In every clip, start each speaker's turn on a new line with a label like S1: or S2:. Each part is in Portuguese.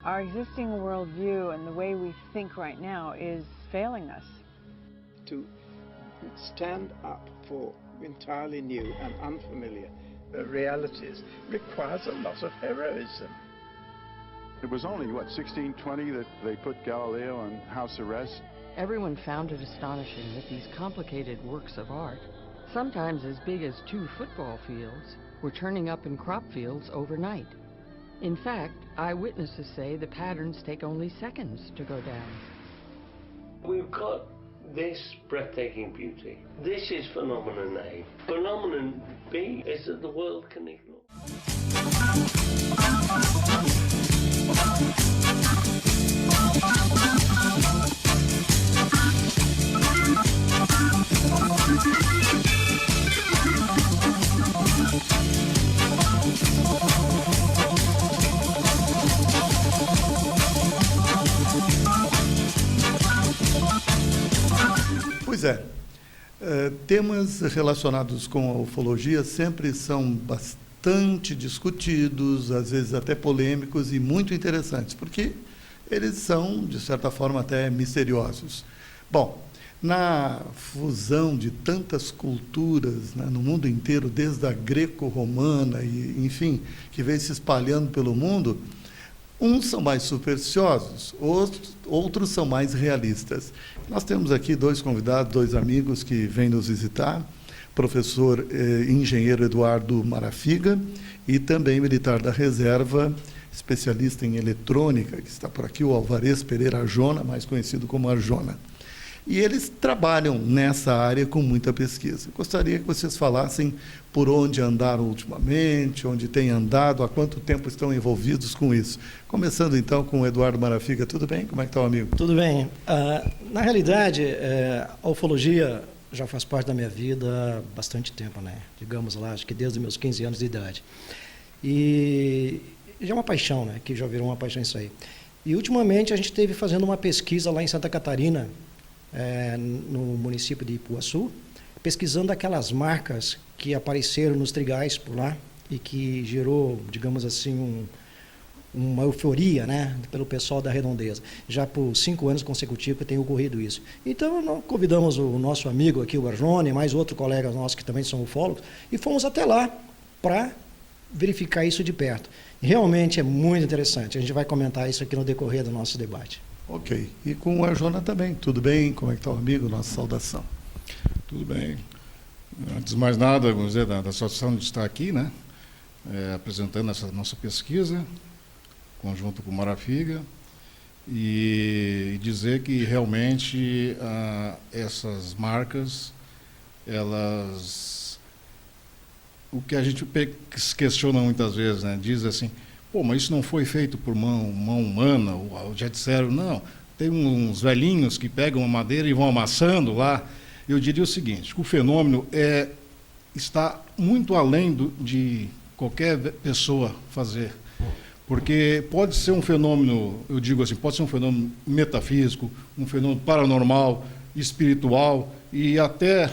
S1: Our existing worldview and the way we think right now is failing us.
S2: To stand up for entirely new and unfamiliar realities requires a lot of heroism.
S3: It was only, 1620 that they put Galileo on house arrest?
S4: Everyone found it astonishing that these complicated works of art, sometimes as big as 2 football fields, were turning up in crop fields overnight. In fact, eyewitnesses say the patterns take only seconds to go down.
S5: We've got this breathtaking beauty. This is phenomenon A. Phenomenon B is that the world can ignore.
S6: Pois é, temas relacionados com a ufologia sempre são bastante discutidos, às vezes até polêmicos e muito interessantes, porque eles são, de certa forma, até misteriosos. Bom, na fusão de tantas culturas, né, no mundo inteiro, desde a greco-romana, e, enfim, que vem se espalhando pelo mundo, uns são mais supersticiosos, outros são mais realistas. Nós temos aqui 2 convidados, 2 amigos que vêm nos visitar, professor engenheiro Eduardo Marafiga e também militar da reserva, especialista em eletrônica, que está por aqui, o Alvarez Pereira Arjona, mais conhecido como Arjona. E eles trabalham nessa área com muita pesquisa. Gostaria que vocês falassem por onde andaram ultimamente, onde têm andado, há quanto tempo estão envolvidos com isso. Começando, então, com o Eduardo Marafiga. Tudo bem? Como é que está o amigo?
S7: Tudo bem. Na realidade, a ufologia já faz parte da minha vida há bastante tempo, né? Digamos lá, acho que desde os meus 15 anos de idade. E já é uma paixão, né? Que já virou uma paixão isso aí. E, ultimamente, a gente esteve fazendo uma pesquisa lá em Santa Catarina, no município de Ipuaçu, pesquisando aquelas marcas que apareceram nos trigais por lá e que gerou, digamos assim, uma euforia, né, pelo pessoal da redondeza. Já por 5 anos consecutivos que tem ocorrido isso. Então, nós convidamos o nosso amigo aqui, o Arjona, e mais outro colega nosso que também são ufólogos, e fomos até lá para verificar isso de perto. Realmente é muito interessante. A gente vai comentar isso aqui no decorrer do nosso debate.
S6: Ok. E com o Arjona também. Tudo bem? Como é que está o amigo? Nossa saudação.
S8: Tudo bem. Antes de mais nada, vamos dizer, da satisfação de estar aqui, né? Apresentando essa nossa pesquisa, conjunto com o Marafiga, e dizer que realmente essas marcas, elas... O que a gente se questiona muitas vezes, né? Diz assim, pô, mas isso não foi feito por mão humana, ou já disseram, não, tem uns velhinhos que pegam a madeira e vão amassando lá. Eu diria o seguinte, que o fenômeno está muito além de qualquer pessoa fazer, porque pode ser um fenômeno, eu digo assim, pode ser um fenômeno metafísico, um fenômeno paranormal, espiritual e até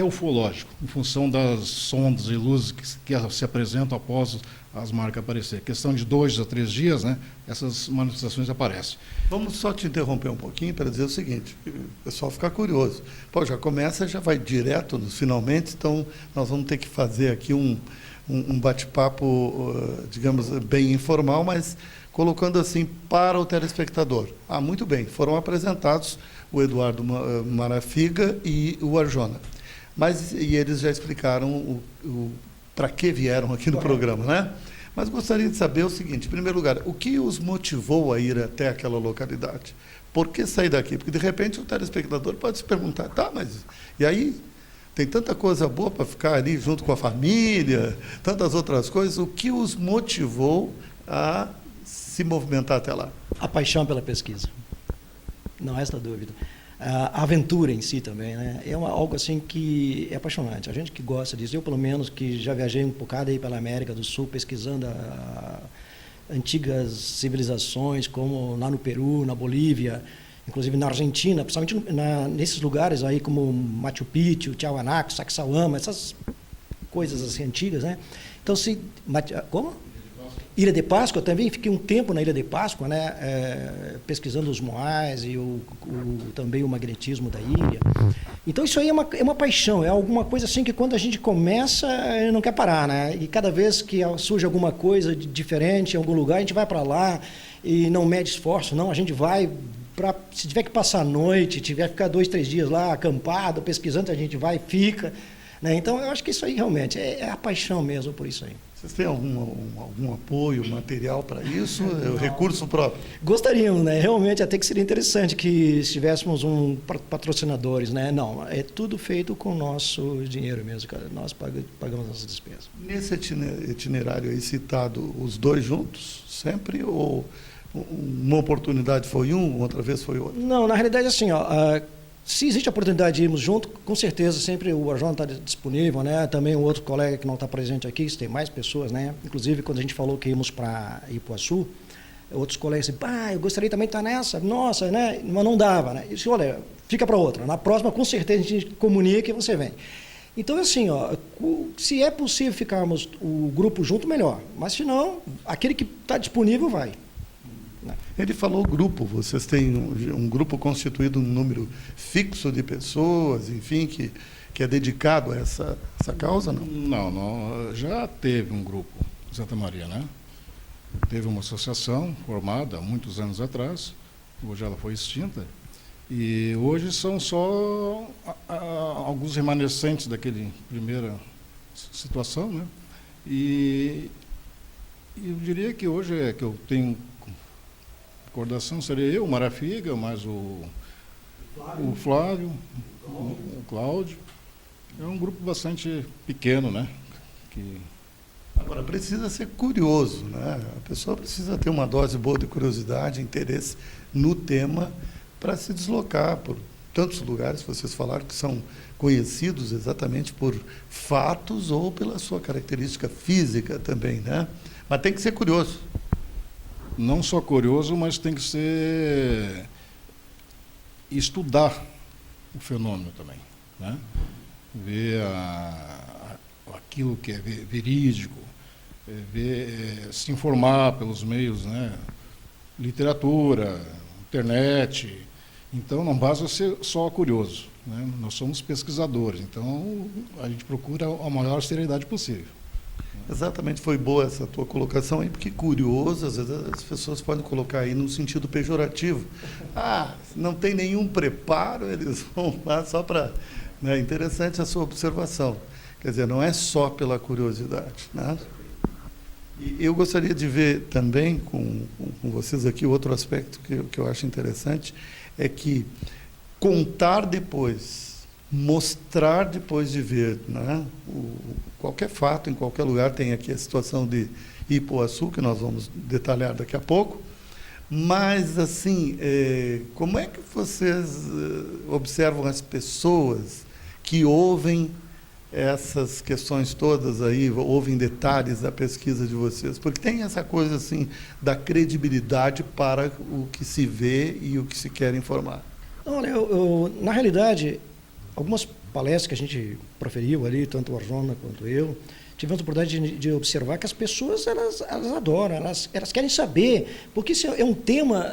S8: ufológico, em função das sondas e luzes que se apresentam após as marcas aparecer. Questão de 2 a 3 dias, né, essas manifestações aparecem.
S6: Vamos só te interromper um pouquinho para dizer o seguinte, o pessoal ficar curioso. Pô, já começa, já vai direto nos finalmente, então nós vamos ter que fazer aqui um bate-papo, digamos, bem informal, mas colocando assim para o telespectador. Muito bem, foram apresentados o Eduardo Marafiga e o Arjona. E eles já explicaram para que vieram aqui no programa, né? Mas gostaria de saber o seguinte, em primeiro lugar, o que os motivou a ir até aquela localidade? Por que sair daqui? Porque, de repente, o telespectador pode se perguntar, tá, mas e aí? Tem tanta coisa boa para ficar ali junto com a família, tantas outras coisas. O que os motivou a se movimentar até lá?
S7: A paixão pela pesquisa. Não resta dúvida. A aventura em si também, né? É algo assim que é apaixonante. A gente que gosta disso, eu pelo menos que já viajei um bocado aí pela América do Sul, pesquisando antigas civilizações, como lá no Peru, na Bolívia, inclusive na Argentina, principalmente nesses lugares aí como Machu Picchu, Tiahuanaco, Sacsayhuama, essas coisas assim antigas, né? Então, como? Ilha de Páscoa, também fiquei um tempo na Ilha de Páscoa, né, pesquisando os moais e também o magnetismo da ilha. Então isso aí é uma paixão, é alguma coisa assim que quando a gente começa, não quer parar, né? E cada vez que surge alguma coisa diferente em algum lugar, a gente vai para lá e não mede esforço, não, a gente vai se tiver que passar a noite, tiver que ficar 2, 3 dias lá acampado, pesquisando, a gente vai, fica, né? Então eu acho que isso aí realmente é a paixão mesmo por isso aí.
S6: Vocês têm algum apoio material para isso? É o recurso próprio?
S7: Gostaríamos, né? Realmente até que seria interessante que tivéssemos patrocinadores, né? Não, é tudo feito com o nosso dinheiro mesmo, cara. Nós pagamos nossas despesas.
S6: Nesse itinerário aí citado, os dois juntos, sempre? Ou uma oportunidade foi um, outra vez foi outro?
S7: Não, na realidade, assim, se existe a oportunidade de irmos junto, com certeza sempre o Arjona está disponível, né? Também o outro colega que não está presente aqui, se tem mais pessoas, né? Inclusive, quando a gente falou que íamos para Ipuaçu, outros colegas disseram, eu gostaria também de estar nessa, nossa, né? Mas não dava, né? Eu disse, olha, fica para outra. Na próxima, com certeza, a gente comunica e você vem. Então, assim, se é possível ficarmos o grupo junto, melhor. Mas, se não, aquele que está disponível vai.
S6: Ele falou grupo, vocês têm um grupo constituído, um número fixo de pessoas, enfim, que é dedicado a essa causa, não?
S8: Não, já teve um grupo em Santa Maria, né? Teve uma associação formada há muitos anos atrás, hoje ela foi extinta, e hoje são só alguns remanescentes daquele primeira situação, né? E eu diria que hoje que eu tenho recordação, seria eu, o Marafiga, mais o Flávio, o Cláudio. É um grupo bastante pequeno, né?
S6: Agora, precisa ser curioso, né? A pessoa precisa ter uma dose boa de curiosidade, interesse no tema para se deslocar por tantos lugares que vocês falaram que são conhecidos exatamente por fatos ou pela sua característica física também, né? Mas tem que ser curioso.
S8: Não só curioso, mas tem que estudar o fenômeno também, né? Ver aquilo que é verídico, se informar pelos meios, né? Literatura, internet. Então, não basta ser só curioso, né? Nós somos pesquisadores, então a gente procura a maior seriedade possível.
S6: Exatamente, foi boa essa tua colocação aí, porque curioso, às vezes as pessoas podem colocar aí no sentido pejorativo. Não tem nenhum preparo, eles vão lá só para... Né? Interessante a sua observação. Quer dizer, não é só pela curiosidade, né? E eu gostaria de ver também com vocês aqui outro aspecto que eu acho interessante, é que contar depois, mostrar depois de ver, né? Qualquer fato, em qualquer lugar, tem aqui a situação de Ipuaçu, que nós vamos detalhar daqui a pouco, mas, assim, como é que vocês observam as pessoas que ouvem essas questões todas aí, ouvem detalhes da pesquisa de vocês? Porque tem essa coisa, assim, da credibilidade para o que se vê e o que se quer informar.
S7: Olha, na realidade, algumas palestras que a gente proferiu ali, tanto o Arjona quanto eu, tivemos a oportunidade de observar que as pessoas, elas adoram, elas querem saber, porque isso é um tema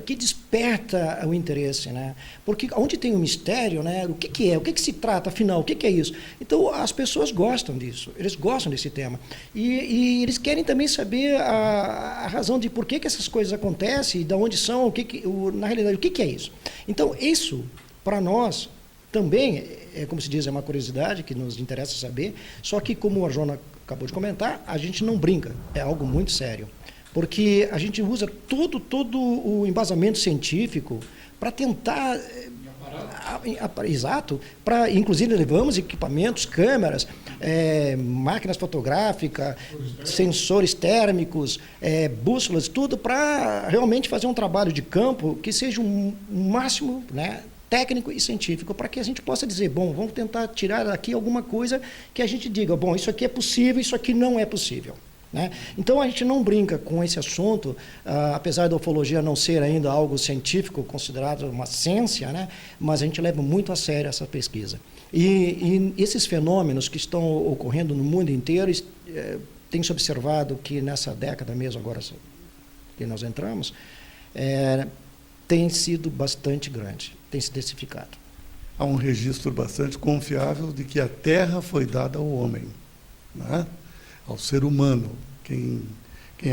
S7: que desperta o interesse, né? Porque onde tem um mistério, né? O que é? O que se trata, afinal? O que é isso? Então, as pessoas gostam disso, eles gostam desse tema. E eles querem também saber a razão de por que essas coisas acontecem, de onde são, na realidade, o que é isso. Então, isso, para nós, também, como se diz, é uma curiosidade que nos interessa saber, só que, como o Arjona acabou de comentar, a gente não brinca, é algo muito sério. Porque a gente usa todo o embasamento científico para tentar... Exato, inclusive levamos equipamentos, câmeras, máquinas fotográficas, sensores térmicos, bússolas, tudo para realmente fazer um trabalho de campo que seja o máximo, né, técnico e científico, para que a gente possa dizer, bom, vamos tentar tirar daqui alguma coisa que a gente diga, bom, isso aqui é possível, isso aqui não é possível. Né? Então, a gente não brinca com esse assunto, apesar da ufologia não ser ainda algo científico, considerado uma ciência, né? Mas a gente leva muito a sério essa pesquisa. E esses fenômenos que estão ocorrendo no mundo inteiro tem se observado que nessa década mesmo, agora que nós entramos, tem sido bastante grande, tem se densificado.
S6: Há um registro bastante confiável de que a Terra foi dada ao homem, né? Ao ser humano. Quem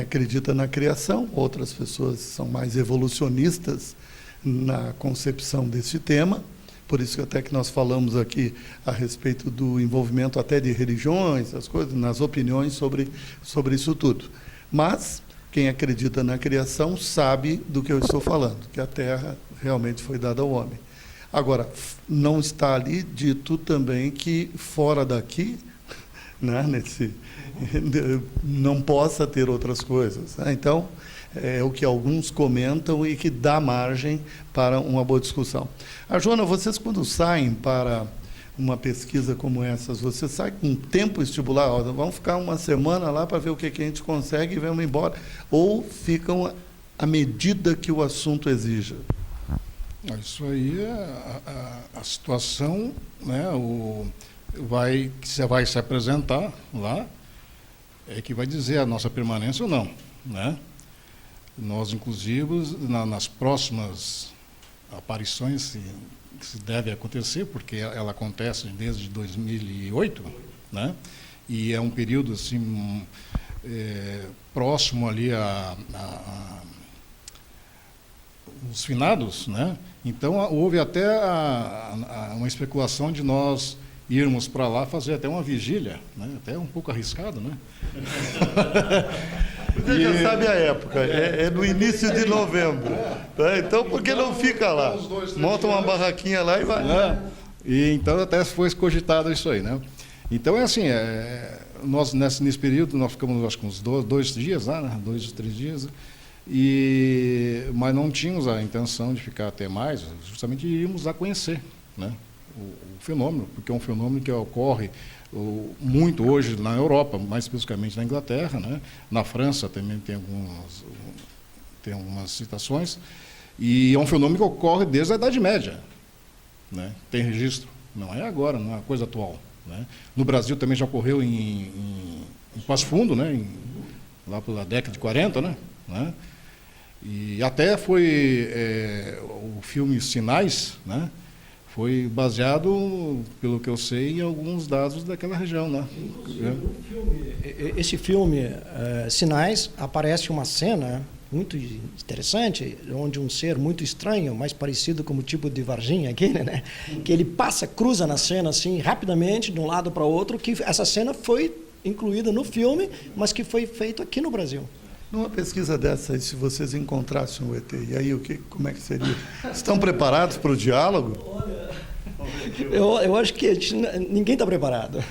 S6: acredita na criação, outras pessoas são mais evolucionistas na concepção desse tema, por isso que até que nós falamos aqui a respeito do envolvimento até de religiões, as coisas, nas opiniões sobre isso tudo. Mas quem acredita na criação sabe do que eu estou falando, que a Terra realmente foi dada ao homem. Agora, não está ali dito também que fora daqui, né, não possa ter outras coisas, né? Então, é o que alguns comentam e que dá margem para uma boa discussão. Joana, vocês quando saem para uma pesquisa como essa, vocês saem com tempo estipular, vamos ficar uma semana lá para ver o que a gente consegue e vamos embora, ou ficam à medida que o assunto exija?
S8: Isso aí é a situação, né, que você vai se apresentar lá, é que vai dizer a nossa permanência ou não, né? Nós, inclusive, nas próximas aparições que se deve acontecer, porque ela acontece desde 2008, né? E é um período assim próximo ali os finados, né? Então houve até uma especulação de nós irmos para lá fazer até uma vigília, né? Até um pouco arriscado, né?
S6: Você já sabe a época, é no início de novembro. Tá? Então, por que não fica lá? Monta uma barraquinha lá e vai.
S8: E então até foi cogitado isso aí, né? Então é assim, nós nesse período nós ficamos acho que uns 2 dias lá, né? 2, 3 dias, mas não tínhamos a intenção de ficar até mais, justamente iríamos lá conhecer, né? O fenômeno, porque é um fenômeno que ocorre muito hoje na Europa, mais especificamente na Inglaterra, né? Na França também tem algumas citações, e é um fenômeno que ocorre desde a Idade Média, né? Tem registro, não é agora, não é uma coisa atual, né? No Brasil também já ocorreu em Passo Fundo, né? Lá pela década de 40, né? E até foi o filme Sinais, né? Foi baseado, pelo que eu sei, em alguns dados daquela região, né?
S7: Esse filme, Sinais, aparece uma cena muito interessante, onde um ser muito estranho, mais parecido com o tipo de Varginha aqui, né? Que ele cruza na cena assim, rapidamente, de um lado para o outro, que essa cena foi incluída no filme, mas que foi feito aqui no Brasil.
S6: Numa pesquisa dessa, se vocês encontrassem o ET, e aí como é que seria? Estão preparados para o diálogo?
S7: Eu acho que ninguém está preparado.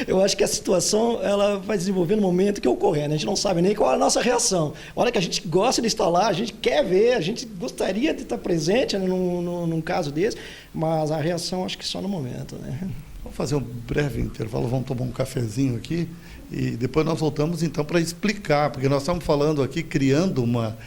S7: Eu acho que a situação ela vai desenvolver no momento que ocorrer, né? A gente não sabe nem qual é a nossa reação. A hora que a gente gosta de estar lá, a gente quer ver, a gente gostaria de estar presente, né, num caso desse, mas a reação acho que só no momento, né?
S6: Vamos fazer um breve intervalo, vamos tomar um cafezinho aqui e depois nós voltamos então para explicar, porque nós estamos falando aqui, criando uma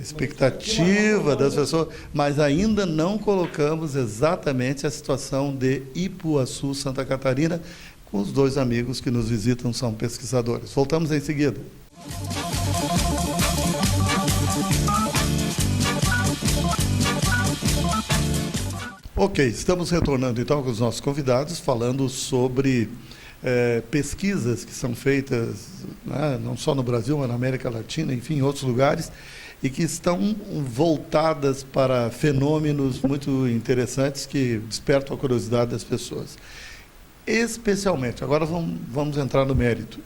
S6: expectativa das pessoas, mas ainda não colocamos exatamente a situação de Ipuaçu, Santa Catarina, com os 2 amigos que nos visitam, são pesquisadores. Voltamos em seguida. Ok, estamos retornando então com os nossos convidados, falando sobre pesquisas que são feitas, né, não só no Brasil, mas na América Latina, enfim, em outros lugares, e que estão voltadas para fenômenos muito interessantes que despertam a curiosidade das pessoas. Especialmente, agora vamos entrar no mérito,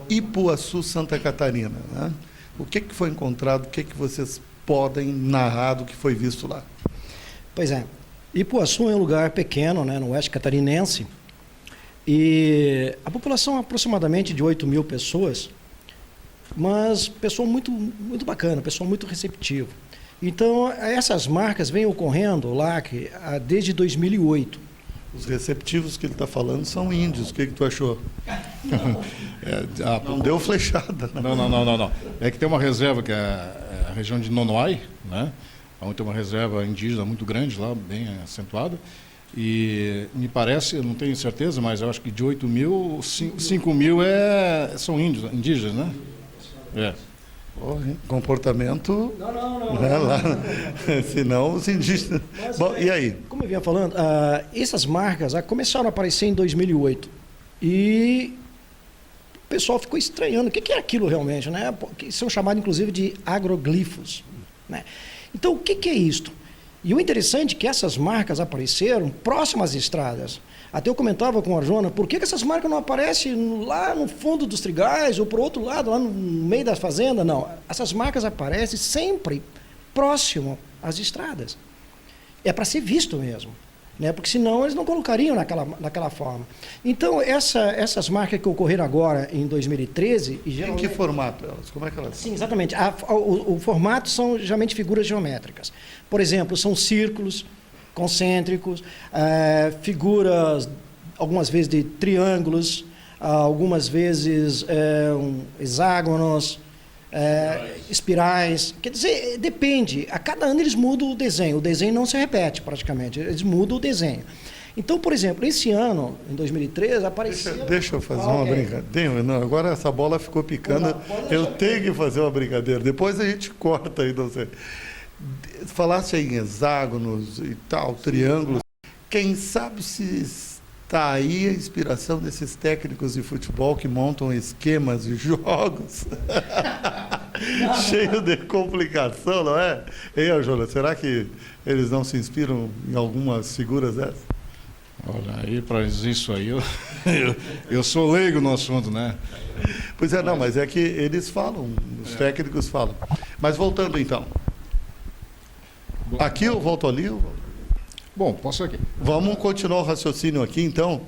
S6: Ipuaçu, Santa Catarina, né? O que foi encontrado, o que vocês podem narrar do que foi visto lá?
S7: Pois é, Ipuaçu é um lugar pequeno, né, no oeste catarinense, e a população é aproximadamente de 8.000 pessoas, mas pessoa muito, muito bacana, pessoa muito receptiva. Então, essas marcas vêm ocorrendo lá desde 2008.
S6: Os receptivos que ele está falando são índios. O que tu achou? Não deu flechada. Né?
S8: Não. É que tem uma reserva, que é a região de Nonoai, né? Onde tem uma reserva indígena muito grande lá, bem acentuada. E me parece, eu não tenho certeza, mas eu acho que de 8 mil, 5 mil são indígenas, né? É.
S6: Comportamento.
S7: Não.
S6: Né, lá, senão os indígenas.
S7: Mas,
S6: Bom, e aí?
S7: Como eu vinha falando, essas marcas começaram a aparecer em 2008. E o pessoal ficou estranhando. O que é aquilo realmente? Né? Que são chamados, inclusive, de agroglifos. Né? Então, o que é isto? E o interessante é que essas marcas apareceram próximas às estradas. Até eu comentava com a Arjona, por que essas marcas não aparecem lá no fundo dos trigais ou por outro lado, lá no meio da fazenda? Não, essas marcas aparecem sempre próximo às estradas. É para ser visto mesmo, né? Porque senão eles não colocariam naquela forma. Então, essas marcas que ocorreram agora em 2013... E
S6: em que formato elas? Como é que elas...
S7: Sim, exatamente. O formato são geralmente figuras geométricas. Por exemplo, são círculos concêntricos, figuras, algumas vezes de triângulos, algumas vezes hexágonos, espirais. Quer dizer, depende. A cada ano eles mudam o desenho. O desenho não se repete praticamente, eles mudam o desenho. Então, por exemplo, esse ano, em 2013, apareceu...
S6: Deixa eu fazer uma brincadeira. Não, agora essa bola ficou picando. Eu tenho que fazer uma brincadeira. Depois a gente corta aí, não sei. Falasse em hexágonos e tal, triângulos. Quem sabe se está aí a inspiração desses técnicos de futebol que montam esquemas de jogos cheio de complicação, não é? Ei, Arjona, será que eles não se inspiram em algumas figuras dessas?
S8: Olha, aí para isso aí, eu sou leigo no assunto, né?
S6: Pois é, não, mas é que eles falam, os técnicos falam. Mas voltando então. Aqui eu volto ali?
S8: Bom, posso aqui.
S6: Vamos continuar o raciocínio aqui, então.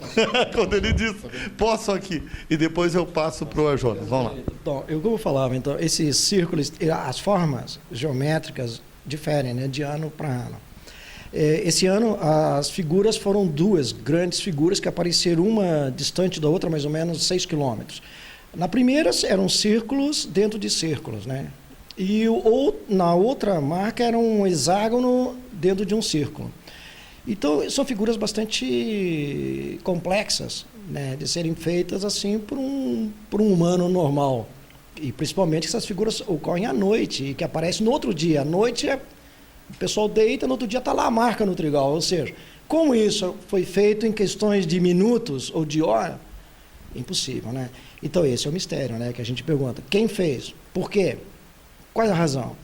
S6: Quando ele diz, posso aqui. E depois eu passo para o Arjona. Vamos lá.
S7: Então, eu como falava, então, esses círculos, as formas geométricas diferem, né, de ano para ano. Esse ano, as figuras foram duas grandes figuras que apareceram, uma distante da outra, mais ou menos 6 quilômetros. Na primeira, eram círculos dentro de círculos, né? E na outra marca era um hexágono dentro de um círculo. Então, são figuras bastante complexas, né, de serem feitas assim por um humano normal. E principalmente essas figuras ocorrem à noite e que aparecem no outro dia. À noite, o pessoal deita, no outro dia está lá a marca no trigal. Ou seja, como isso foi feito em questões de minutos ou de hora, impossível, né? Então, esse é o mistério, né, que a gente pergunta. Quem fez? Por quê? Qual é a razão?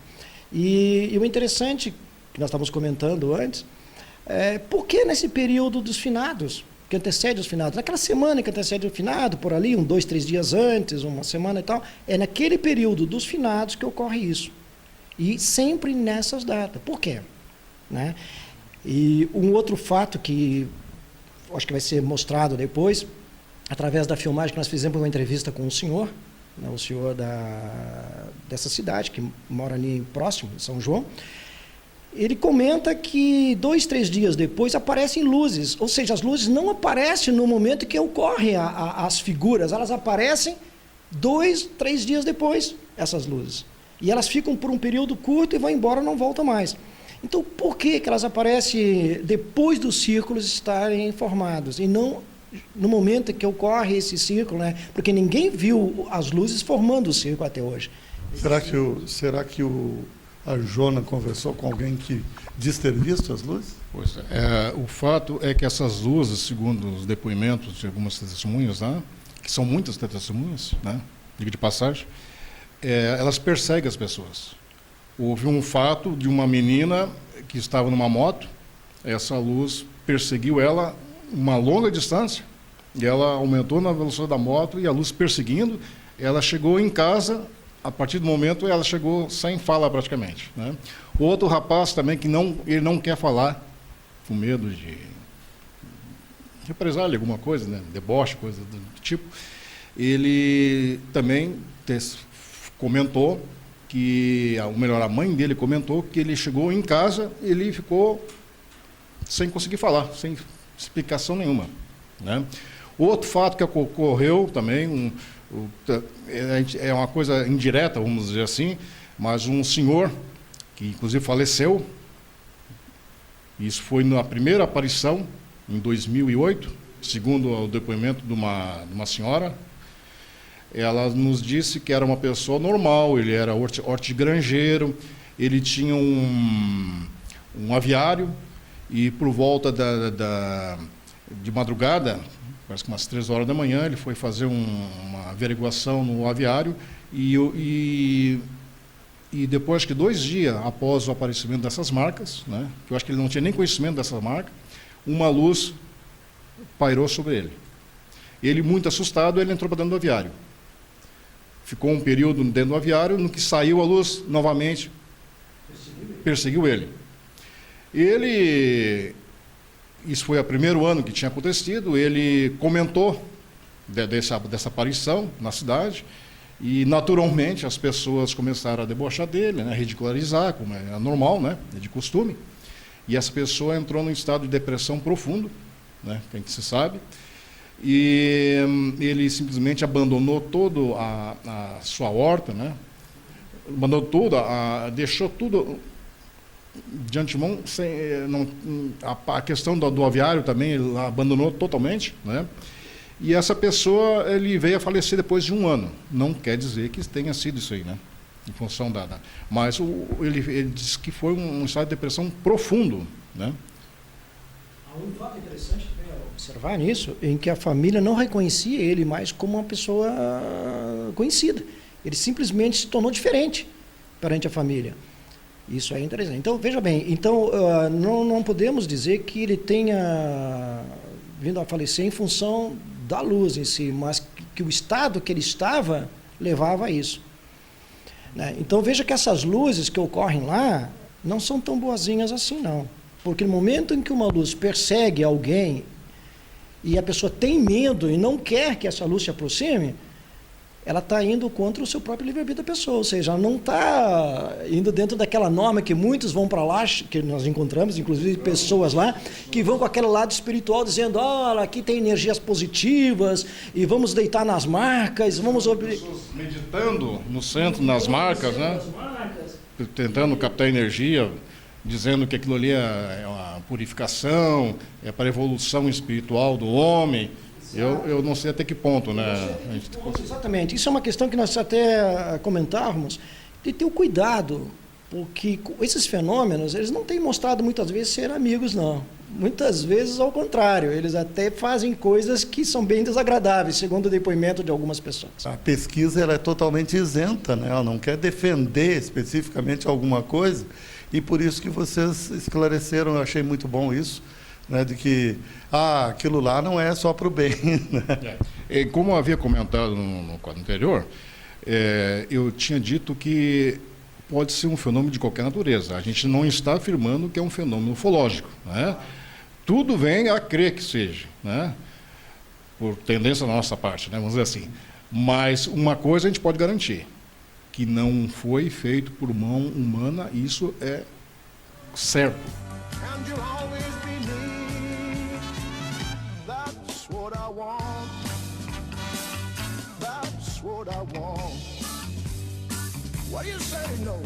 S7: E o interessante, que nós estávamos comentando antes, por que nesse período dos finados, que antecede os finados? Naquela semana que antecede o finado, por ali, 2, 3 dias antes, uma semana e tal, é naquele período dos finados que ocorre isso. E sempre nessas datas. Por quê? Né? E um outro fato que acho que vai ser mostrado depois, através da filmagem que nós fizemos uma entrevista com um senhor, né, o senhor dessa cidade, que mora ali próximo, em São João. Ele comenta que 2, 3 dias depois aparecem luzes, ou seja, as luzes não aparecem no momento que ocorrem as figuras, elas aparecem 2, 3 dias depois, essas luzes. E elas ficam por um período curto e vão embora, não voltam mais. Então, por que elas aparecem depois dos círculos estarem formados e não no momento que ocorre esse círculo, né? Porque ninguém viu as luzes formando o círculo até hoje.
S6: Será que o Arjona conversou com alguém que diz ter visto as luzes?
S8: Pois é. O fato é que essas luzes, segundo os depoimentos de algumas testemunhas, né, que são muitas testemunhas, né, diga de passagem, elas perseguem as pessoas. Houve um fato de uma menina que estava numa moto, essa luz perseguiu ela uma longa distância, e ela aumentou na velocidade da moto, e a luz perseguindo, ela chegou em casa, a partir do momento ela chegou sem fala praticamente, né? O outro rapaz também que ele não quer falar, com medo de represália, alguma coisa, né? Deboche, coisa do tipo, ele também comentou que, ou melhor, a mãe dele comentou que ele chegou em casa, ele ficou sem conseguir falar, sem explicação nenhuma, né? Outro fato que ocorreu também, é uma coisa indireta, vamos dizer assim, mas um senhor que inclusive faleceu, isso foi na primeira aparição em 2008, segundo o depoimento de uma senhora. Ela nos disse que era uma pessoa normal, ele era hortigranjeiro, ele tinha um aviário e por volta de madrugada, parece que umas 3 horas da manhã, ele foi fazer uma averiguação no aviário e depois que 2 dias após o aparecimento dessas marcas, né, que eu acho que ele não tinha nem conhecimento dessa marca, uma luz pairou sobre ele. Ele, muito assustado, ele entrou para dentro do aviário. Ficou um período dentro do aviário, no que saiu a luz, novamente, perseguiu ele. Isso foi o primeiro ano que tinha acontecido, ele comentou dessa aparição na cidade, e naturalmente as pessoas começaram a debochar dele, né, ridicularizar, como é normal, né, é de costume, e essa pessoa entrou num estado de depressão profundo, né, que a gente se sabe, e ele simplesmente abandonou toda a sua horta, né, abandonou tudo, deixou tudo de antemão, a questão do aviário também ele abandonou totalmente, né? E essa pessoa, ele veio a falecer depois de 1 ano. Não quer dizer que tenha sido isso aí, né? Em função mas ele disse que foi um estado de depressão profundo, né?
S7: Há um fato interessante também observar nisso, em que a família não reconhecia ele mais como uma pessoa conhecida. Ele simplesmente se tornou diferente perante a família. Isso é interessante. Então, veja bem, não podemos dizer que ele tenha vindo a falecer em função da luz em si, mas que o estado que ele estava levava a isso. Né? Então, veja que essas luzes que ocorrem lá não são tão boazinhas assim, não. Porque no momento em que uma luz persegue alguém e a pessoa tem medo e não quer que essa luz se aproxime, ela está indo contra o seu próprio livre-arbítrio da pessoa, ou seja, ela não está indo dentro daquela norma que muitos vão para lá, que nós encontramos, inclusive pessoas lá, que vão com aquele lado espiritual dizendo, olha, aqui tem energias positivas, e vamos deitar nas marcas, vamos...
S8: Pessoas meditando no centro, nas marcas, né? Tentando captar energia, dizendo que aquilo ali é uma purificação, é para a evolução espiritual do homem. Eu não sei até que ponto, né?
S7: Exatamente. Isso é uma questão que nós até comentávamos, de ter o cuidado, porque esses fenômenos, eles não têm mostrado muitas vezes ser amigos, não. Muitas vezes, ao contrário, eles até fazem coisas que são bem desagradáveis, segundo o depoimento de algumas pessoas.
S6: A pesquisa ela é totalmente isenta, né? Ela não quer defender especificamente alguma coisa, e por isso que vocês esclareceram, eu achei muito bom isso, né, de que aquilo lá não é só para o bem. Né?
S8: Como eu havia comentado no quadro anterior, eu tinha dito que pode ser um fenômeno de qualquer natureza. A gente não está afirmando que é um fenômeno ufológico. Né? Tudo vem a crer que seja, né? Por tendência da nossa parte, né? Vamos dizer assim. Mas uma coisa a gente pode garantir, que não foi feito por mão humana, isso é certo.
S9: What do you say, no?